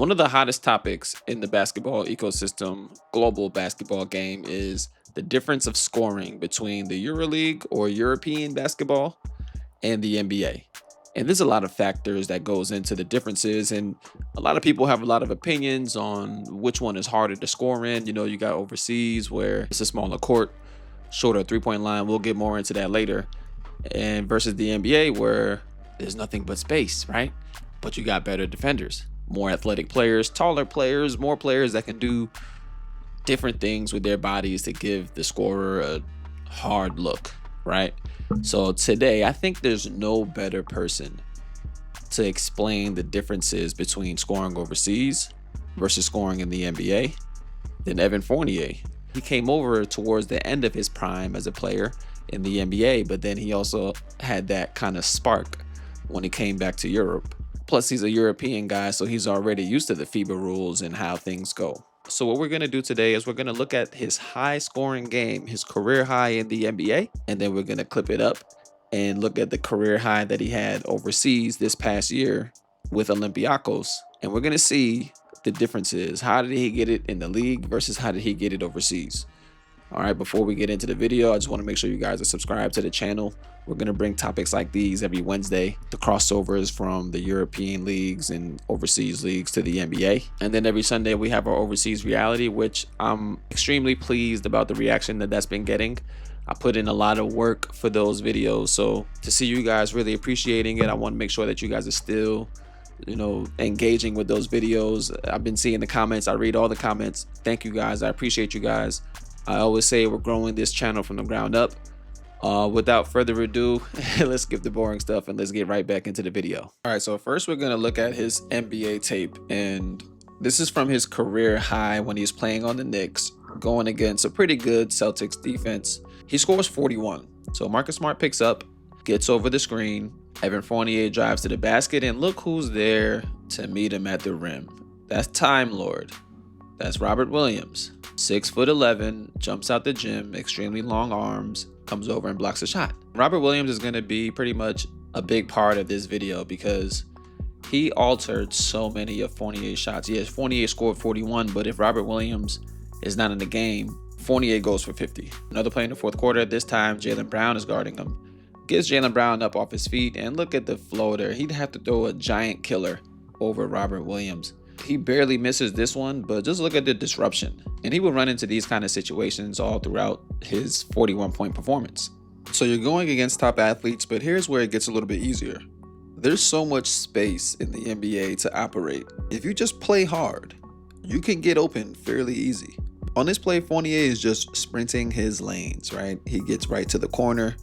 One of the hottest topics in the basketball ecosystem, global basketball game, is the difference of scoring between the EuroLeague or European basketball and the NBA. And there's a lot of factors that goes into the differences, and a lot of people have a lot of opinions on which one is harder to score in. You got overseas where it's a smaller court, shorter three-point line. We'll get more into that later. And versus the NBA where there's nothing but space, right? But you got better defenders, more athletic players, taller players, more players that can do different things with their bodies to give the scorer a hard look, right? So today, I think there's no better person to explain the differences between scoring overseas versus scoring in the NBA than Evan Fournier. He came over towards the end of his prime as a player in the NBA, but then he also had that kind of spark when he came back to Europe. Plus, he's a European guy, so he's already used to the FIBA rules and how things go. So what we're going to do today is we're going to look at his high scoring game, his career high in the NBA, and then we're going to clip it up and look at the career high that he had overseas this past year with Olympiacos. And we're going to see the differences. How did he get it in the league versus how did he get it overseas? All right, before we get into the video, I just want to make sure you guys are subscribed to the channel. We're going to bring topics like these every Wednesday, the crossovers from the European leagues and overseas leagues to the NBA. And then every Sunday, we have our overseas reality, which I'm extremely pleased about the reaction that's been getting. I put in a lot of work for those videos. So to see you guys really appreciating it, I want to make sure that you guys are still engaging with those videos. I've been seeing the comments. I read all the comments. Thank you guys. I appreciate you guys. I always say we're growing this channel from the ground up. Without further ado, let's skip the boring stuff and let's get right back into the video. All right, so first we're going to look at his NBA tape, and this is from his career high when he's playing on the Knicks, going against a pretty good Celtics defense. He scores 41. So Marcus Smart picks up, gets over the screen. Evan Fournier drives to the basket, and look who's there to meet him at the rim. That's Time Lord. That's Robert Williams. 6'11", jumps out the gym, extremely long arms, comes over and blocks a shot. Robert Williams is going to be pretty much a big part of this video because he altered so many of Fournier's shots. Yes, Fournier scored 41, but if Robert Williams is not in the game, Fournier goes for 50. Another play in the fourth quarter. This time, Jaylen Brown is guarding him. Gets Jaylen Brown up off his feet, and look at the floater. He'd have to throw a giant killer over Robert Williams. He barely misses this one, but just look at the disruption. And he would run into these kind of situations all throughout his 41-point performance. So you're going against top athletes, but here's where it gets a little bit easier. There's so much space in the NBA to operate. If you just play hard, you can get open fairly easy. On this play, Fournier is just sprinting his lanes, right? He gets right to the corner.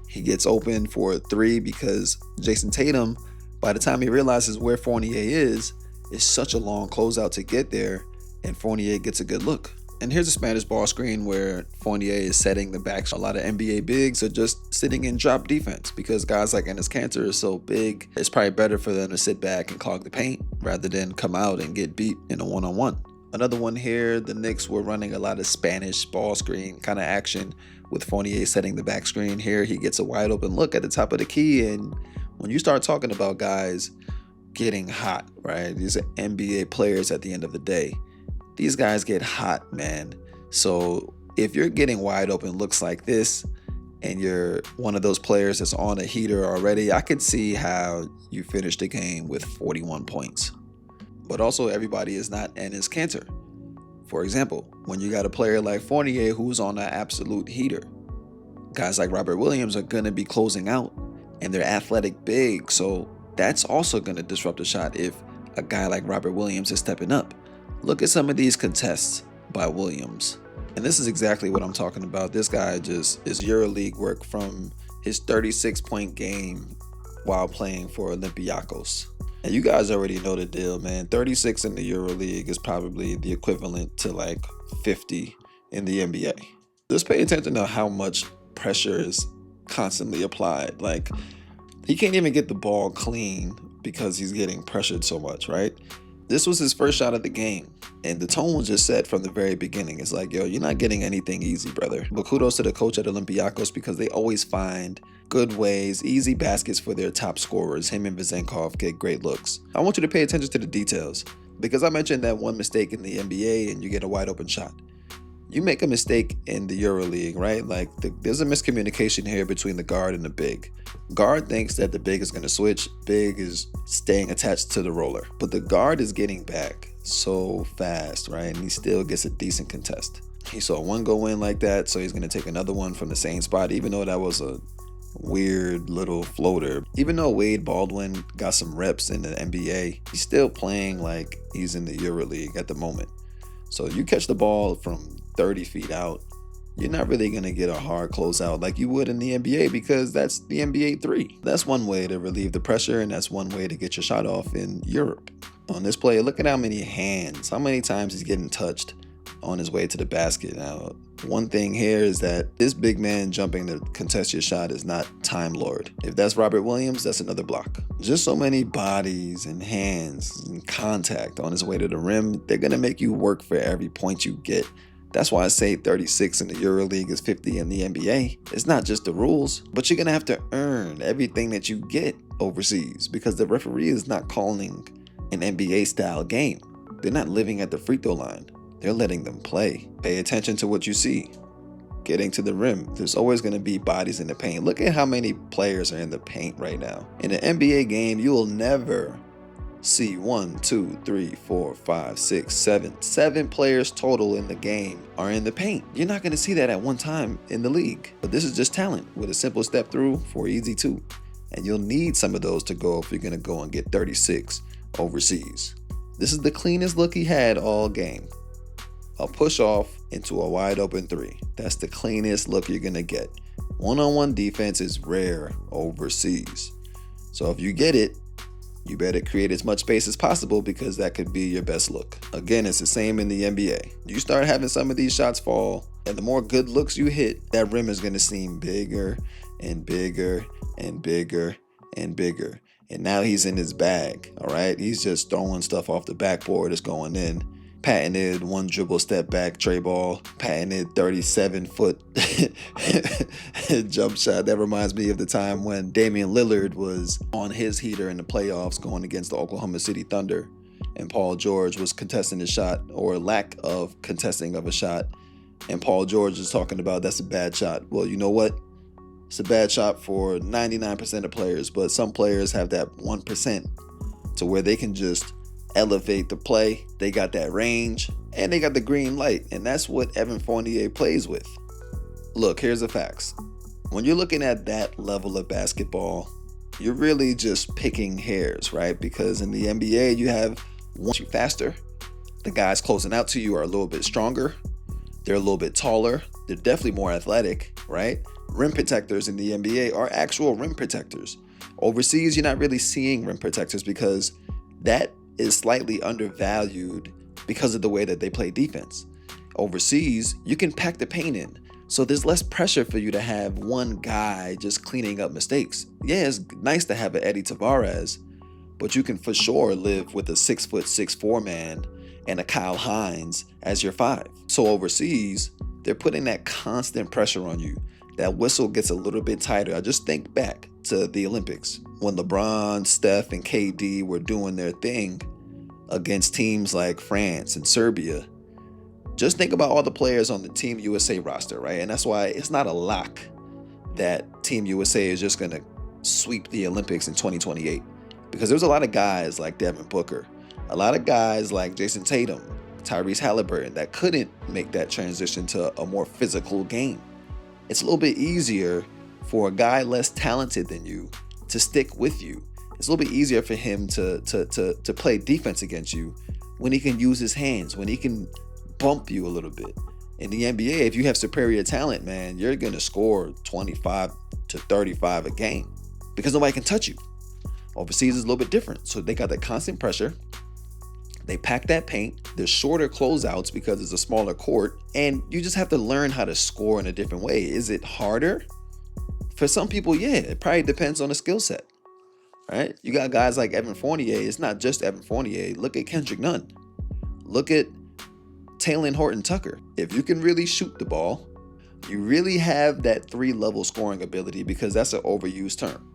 He gets open for a three because Jason Tatum, by the time he realizes where Fournier is, it's such a long closeout to get there, and Fournier gets a good look. And here's a Spanish ball screen where Fournier is setting the back. A lot of NBA bigs are just sitting in drop defense because guys like Enes Kanter is so big. It's probably better for them to sit back and clog the paint rather than come out and get beat in a one-on-one. Another one here, the Knicks were running a lot of Spanish ball screen kind of action with Fournier setting the back screen. Here he gets a wide open look at the top of the key, and when you start talking about guys getting hot, right? These are NBA players at the end of the day. These guys get hot, man. So if you're getting wide open looks like this and you're one of those players that's on a heater already, I could see how you finish the game with 41 points. But also everybody is not Enes Kanter. For example, when you got a player like Fournier who's on an absolute heater, guys like Robert Williams are going to be closing out and they're athletic big. So that's also going to disrupt the shot if a guy like Robert Williams is stepping up. Look at some of these contests by Williams. And this is exactly what I'm talking about. This guy just is EuroLeague work from his 36-point game while playing for Olympiacos. And you guys already know the deal, man. 36 in the EuroLeague is probably the equivalent to like 50 in the NBA. Just pay attention to how much pressure is constantly applied. Like, he can't even get the ball clean because he's getting pressured so much, right? This was his first shot of the game, and the tone was just set from the very beginning. It's like, yo, you're not getting anything easy, brother. But kudos to the coach at Olympiacos because they always find good ways, easy baskets for their top scorers. Him and Vezenkov get great looks. I want you to pay attention to the details. Because I mentioned that one mistake in the NBA and you get a wide open shot. You make a mistake in the EuroLeague, right? Like there's a miscommunication here between the guard and the big. Guard thinks that the big is going to switch. Big is staying attached to the roller. But the guard is getting back so fast, right? And he still gets a decent contest. He saw one go in like that, so he's going to take another one from the same spot, even though that was a weird little floater. Even though Wade Baldwin got some reps in the NBA, he's still playing like he's in the EuroLeague at the moment. So you catch the ball from 30 feet out, you're not really going to get a hard closeout like you would in the NBA, because that's the NBA 3. That's one way to relieve the pressure, and that's one way to get your shot off in Europe. On this play, look at how many hands, how many times he's getting touched on his way to the basket. Now, one thing here is that this big man jumping to contest your shot is not Time Lord. If that's Robert Williams, that's another block. Just so many bodies and hands and contact on his way to the rim, they're going to make you work for every point you get. That's why I say 36 in the EuroLeague is 50 in the NBA. It's not just the rules, but you're going to have to earn everything that you get overseas, because the referee is not calling an NBA style game. They're not living at the free throw line. They're letting them play. Pay attention to what you see. Getting to the rim, there's always going to be bodies in the paint. Look at how many players are in the paint right now. In an NBA game, you will never see 1, 2, 3, 4, 5, 6, 7 players total in the game are in the paint. You're not going to see that at one time in the league. But this is just talent with a simple step through for easy 2. And you'll need some of those to go if you're going to go and get 36 overseas. This is the cleanest look he had all game. A push off into a wide open 3. That's the cleanest look you're going to get. One-on-one defense is rare overseas. So if you get it, you better create as much space as possible, because that could be your best look. Again, it's the same in the NBA. You start having some of these shots fall, and the more good looks you hit, that rim is going to seem bigger and bigger and bigger and bigger. And now he's in his bag, all right? He's just throwing stuff off the backboard. It's going in. Patented one dribble step back tray ball, patented 37-foot jump shot. That reminds me of the time when Damian Lillard was on his heater in the playoffs going against the Oklahoma City Thunder, and Paul George was contesting his shot, or lack of contesting of a shot, and Paul George is talking about that's a bad shot. Well, you know what? It's a bad shot for 99% of players, but some players have that 1% to where they can just elevate the play. They got that range, and they got the green light, and that's what Evan Fournier plays with. Look, here's the facts. When you're looking at that level of basketball, you're really just picking hairs, right? Because in the NBA, you have once you faster, the guys closing out to you are a little bit stronger, they're a little bit taller, they're definitely more athletic, right? Rim protectors in the NBA are actual rim protectors. Overseas, you're not really seeing rim protectors, because that is slightly undervalued because of the way that they play defense. Overseas, you can pack the paint in, so there's less pressure for you to have one guy just cleaning up mistakes. Yeah, it's nice to have an Eddie Tavares, but you can for sure live with a 6'6" man and a Kyle Hines as your 5. So overseas, they're putting that constant pressure on you. That whistle gets a little bit tighter. I just think back to the Olympics when LeBron, Steph, and KD were doing their thing against teams like France and Serbia. Just think about all the players on the Team USA roster, right? And that's why it's not a lock that Team USA is just going to sweep the Olympics in 2028. Because there's a lot of guys like Devin Booker, a lot of guys like Jason Tatum, Tyrese Halliburton that couldn't make that transition to a more physical game. It's a little bit easier for a guy less talented than you to stick with you. It's a little bit easier for him to play defense against you when he can use his hands, when he can bump you a little bit. In the NBA, if you have superior talent, man, you're going to score 25 to 35 a game because nobody can touch you. Overseas is a little bit different. So they got that constant pressure. They pack that paint. There's shorter closeouts because it's a smaller court. And you just have to learn how to score in a different way. Is it harder? For some people, yeah. It probably depends on the skill set. Right? You got guys like Evan Fournier. It's not just Evan Fournier. Look at Kendrick Nunn. Look at Talen Horton-Tucker. If you can really shoot the ball, you really have that 3-level scoring ability, because that's an overused term.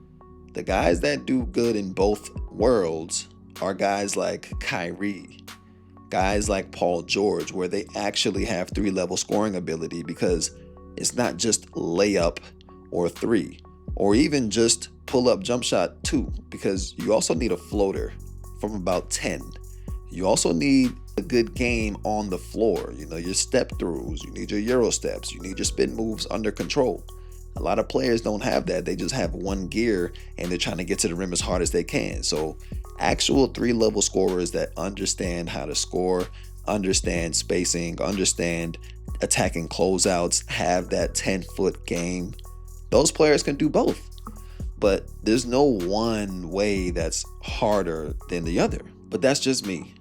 The guys that do good in both worlds are guys like Kyrie, guys like Paul George, where they actually have 3-level scoring ability, because it's not just layup or 3, or even just pull up jump shot 2, because you also need a floater from about 10. You also need a good game on the floor, your step throughs, you need your Euro steps, you need your spin moves under control. A lot of players don't have that. They just have one gear and they're trying to get to the rim as hard as they can. So actual 3-level scorers that understand how to score, understand spacing, understand attacking closeouts, have that 10-foot game, those players can do both. But there's no one way that's harder than the other. But that's just me.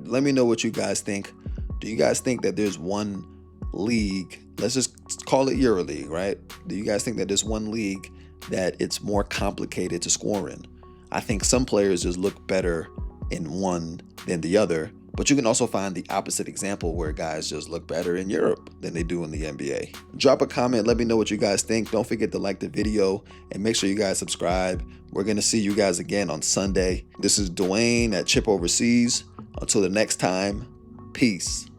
Let me know what you guys think. Do you guys think that there's one league, let's just call it EuroLeague, right? Do you guys think that there's one league that it's more complicated to score in? I think some players just look better in one than the other, but you can also find the opposite example where guys just look better in Europe than they do in the NBA. Drop a comment, let me know what you guys think. Don't forget to like the video and make sure you guys subscribe. We're going to see you guys again on Sunday. This is Dwayne at Chip Overseas. Until the next time, peace.